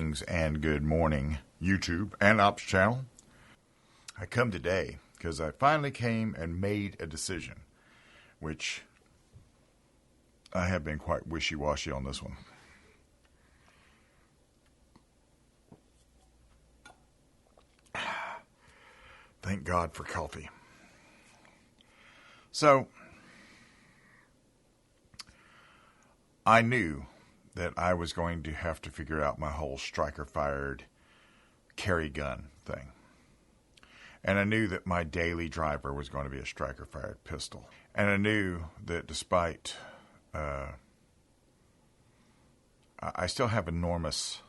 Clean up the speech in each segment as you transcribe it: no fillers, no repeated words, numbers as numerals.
Greetings and good morning, YouTube and Ops channel. I come today because I finally came and made a decision, which I have been quite wishy-washy on this one. Thank God for coffee. So, I knew that I was going to have to figure out my whole striker-fired carry gun thing. And I knew that my daily driver was going to be a striker-fired pistol. And I knew that despite, I still have enormous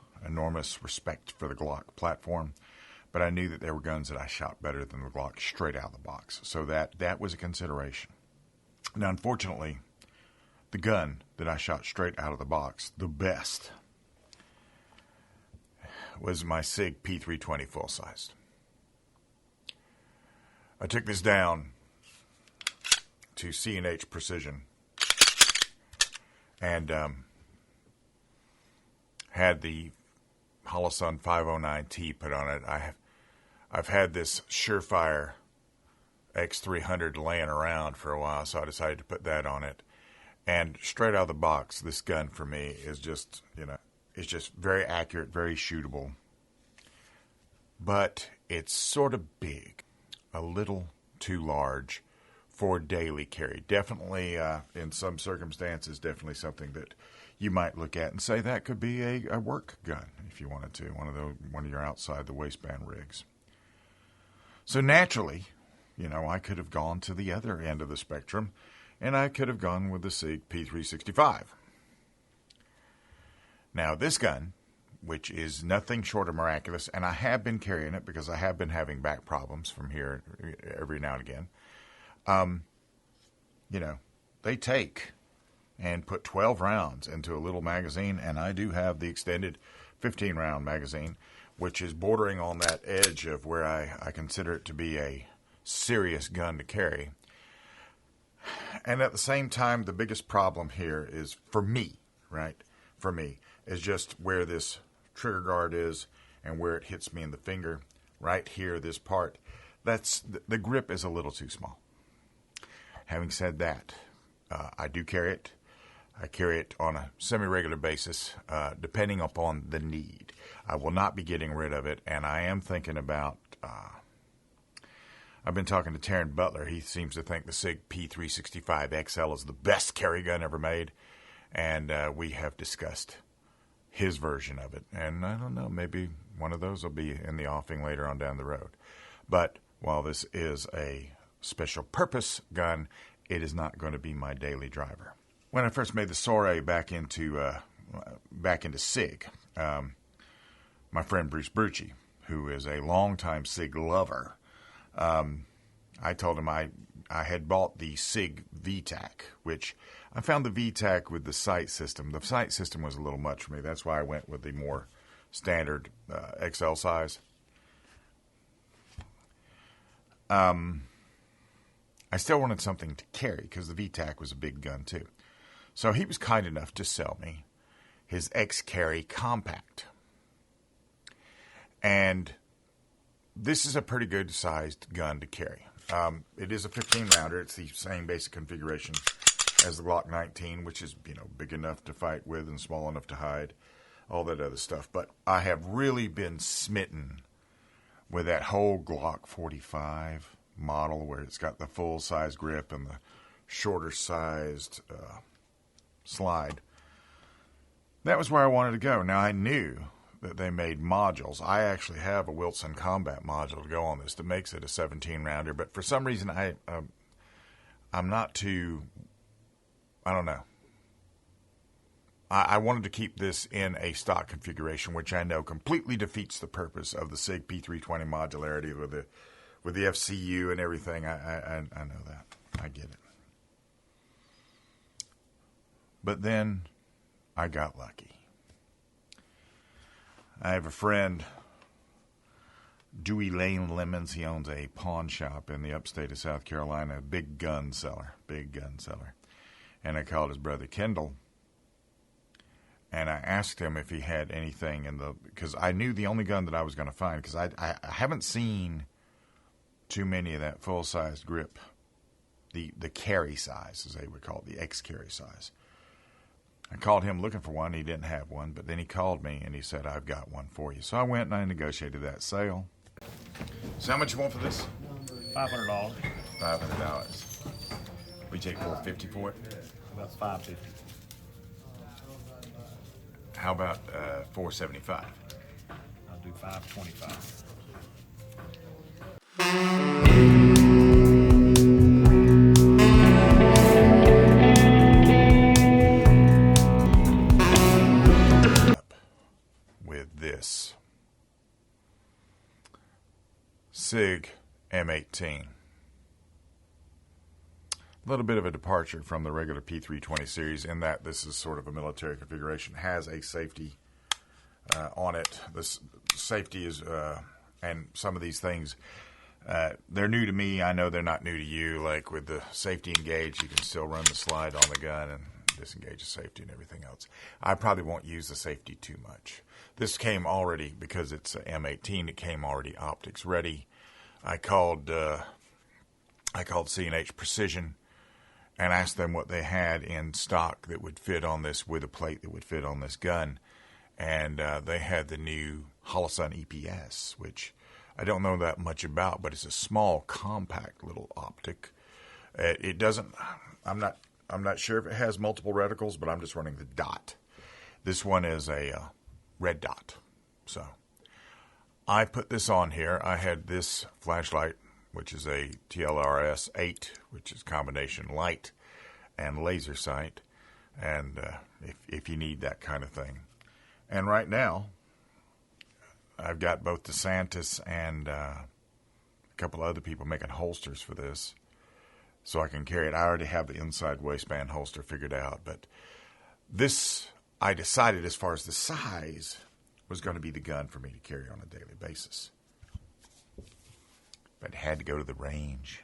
respect for the Glock platform, but I knew that there were guns that I shot better than the Glock straight out of the box. So that was a consideration. Now, unfortunately, the gun that I shot straight out of the box, the best, was my Sig P320 full-sized. I took this down to C&H Precision and had the Holosun 509T put on it. I've had this Surefire X300 laying around for a while, so I decided to put that on it. And straight out of the box, this gun for me is just, it's just very accurate, very shootable. But it's sort of big, a little too large for daily carry. Definitely, in some circumstances, definitely something that you might look at and say that could be a work gun if you wanted to, one of your outside the waistband rigs. So naturally, I could have gone to the other end of the spectrum, and I could have gone with the Sig P365. Now, this gun, which is nothing short of miraculous, and I have been carrying it because I have been having back problems from here every now and again, they take and put 12 rounds into a little magazine, and I do have the extended 15-round magazine, which is bordering on that edge of where I consider it to be a serious gun to carry. And at the same time, the biggest problem here is, for me, is just where this trigger guard is and where it hits me in the finger. Right here, this part, the grip is a little too small. Having said that, I do carry it. I carry it on a semi-regular basis, depending upon the need. I will not be getting rid of it, and I am thinking about... I've been talking to Taryn Butler. He seems to think the Sig P365 XL is the best carry gun ever made, and we have discussed his version of it. And I don't know, maybe one of those will be in the offing later on down the road. But while this is a special purpose gun, it is not going to be my daily driver. When I first made the soiree back into Sig, my friend Bruce Brucci, who is a longtime Sig lover, I told him I had bought the Sig VTAC, which I found the VTAC with the sight system. The sight system was a little much for me. That's why I went with the more standard XL size. I still wanted something to carry because the VTAC was a big gun too. So he was kind enough to sell me his X-Carry Compact. And this is a pretty good sized gun to carry. It is a 15-rounder. It's the same basic configuration as the Glock 19, which is, big enough to fight with and small enough to hide, all that other stuff. But I have really been smitten with that whole Glock 45 model where it's got the full-size grip and the shorter-sized slide. That was where I wanted to go. Now, I knew that they made modules. I actually have a Wilson Combat module to go on this that makes it a 17-rounder, but for some reason I'm not too, I don't know. I wanted to keep this in a stock configuration, which I know completely defeats the purpose of the Sig P320 modularity with the FCU and everything. I know that. I get it. But then I got lucky. I have a friend, Deweys Lemons. He owns a pawn shop in the upstate of South Carolina, big gun seller. And I called his brother Kendall and I asked him if he had anything because I knew the only gun that I was going to find, because I haven't seen too many of that full-sized grip, the carry size, as they would call it, the X-carry size. I called him looking for one. He didn't have one, but then he called me and he said, I've got one for you. So I went and I negotiated that sale. So how much you want for this? $500. $500. We take $450 for it. About $550. How about $475? I'll do $525. This Sig M18. A little bit of a departure from the regular P320 series in that this is sort of a military configuration. Has a safety on it. This safety is, and some of these things, they're new to me. I know they're not new to you. Like with the safety engaged, you can still run the slide on the gun and disengage the safety and everything else. I probably won't use the safety too much. This came already, because it's a M18, it came already optics ready. I called C&H Precision and asked them what they had in stock that would fit on this, with a plate that would fit on this gun. And they had the new Holosun EPS, which I don't know that much about, but it's a small, compact little optic. It doesn't, I'm not sure if it has multiple reticles, but I'm just running the dot. This one is a red dot. So I put this on here. I had this flashlight, which is a TLRS 8, which is combination light and laser sight, and if you need that kind of thing. And right now, I've got both DeSantis and a couple other people making holsters for this, so I can carry it. I already have the inside waistband holster figured out, but this, I decided as far as the size, was going to be the gun for me to carry on a daily basis. But had to go to the range.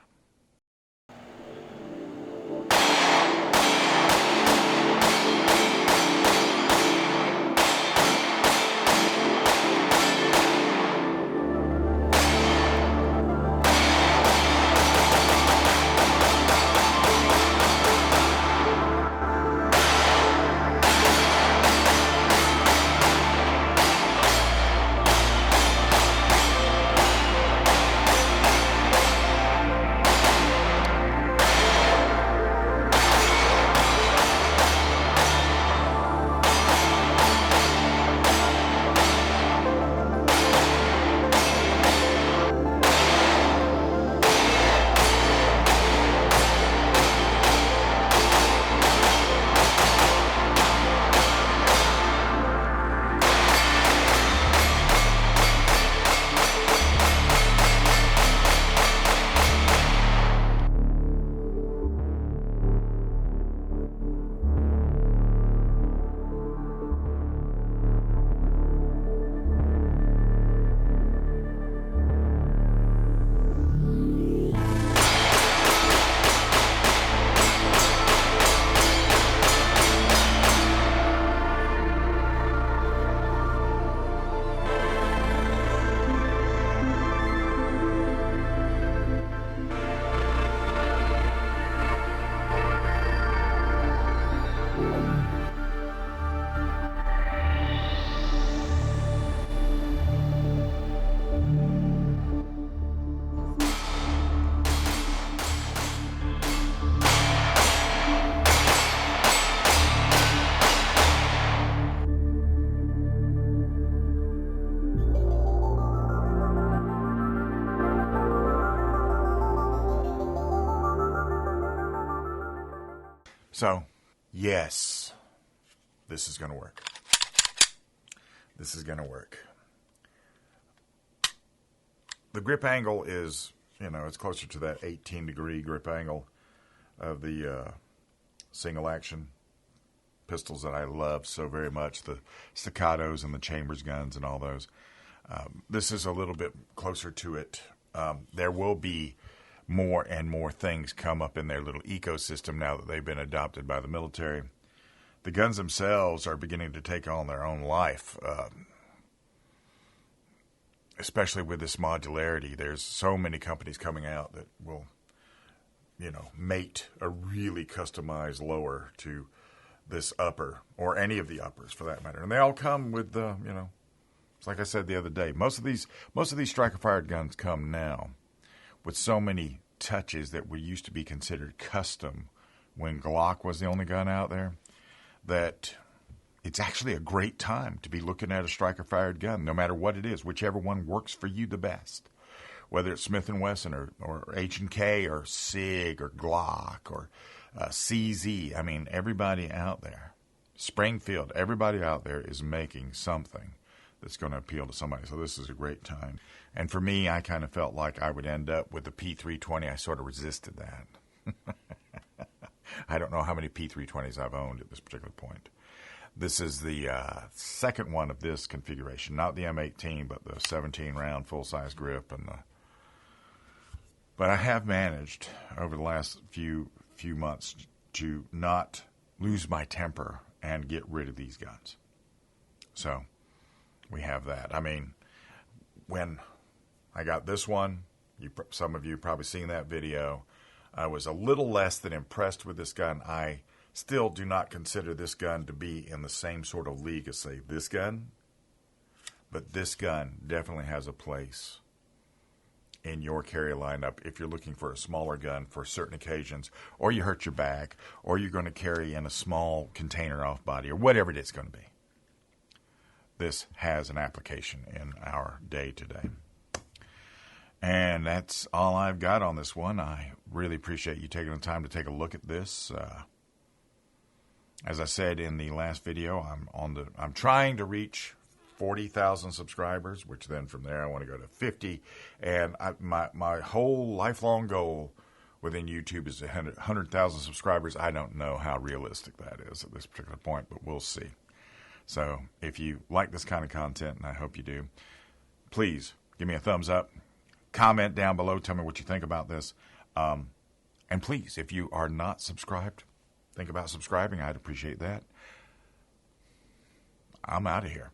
So, yes, this is going to work. This is going to work. The grip angle is, it's closer to that 18-degree grip angle of the single action pistols that I love so very much, the staccatos and the chambers guns and all those. This is a little bit closer to it. There will be more and more things come up in their little ecosystem now that they've been adopted by the military the guns themselves are beginning to take on their own life, especially with this modularity. There's so many companies coming out that will, mate a really customized lower to this upper, or any of the uppers for that matter. And they all come with the, it's like I said the other day, most of these striker-fired guns come now with so many touches that would used to be considered custom when Glock was the only gun out there, that it's actually a great time to be looking at a striker-fired gun, no matter what it is, whichever one works for you the best. Whether it's Smith & Wesson or H&K or Sig or Glock or CZ. I mean, everybody out there, Springfield, everybody out there is making something that's going to appeal to somebody. So this is a great time. And for me, I kind of felt like I would end up with the P320. I sort of resisted that. I don't know how many P320s I've owned at this particular point. This is the second one of this configuration, not the M18, but the 17-round full-size grip. But I have managed over the last few months to not lose my temper and get rid of these guns. So we have that. I mean, when I got this one, some of you probably seen that video, I was a little less than impressed with this gun. I still do not consider this gun to be in the same sort of league as, say, this gun. But this gun definitely has a place in your carry lineup if you're looking for a smaller gun for certain occasions, or you hurt your back, or you're going to carry in a small container off body, or whatever it is going to be. This has an application in our day today. And that's all I've got on this one. I really appreciate you taking the time to take a look at this. As I said in the last video, I'm trying to reach 40,000 subscribers, which then from there I want to go to 50. And my whole lifelong goal within YouTube is 100,000 subscribers. I don't know how realistic that is at this particular point, but we'll see. So if you like this kind of content, and I hope you do, please give me a thumbs up. Comment down below. Tell me what you think about this. And please, if you are not subscribed, think about subscribing. I'd appreciate that. I'm out of here.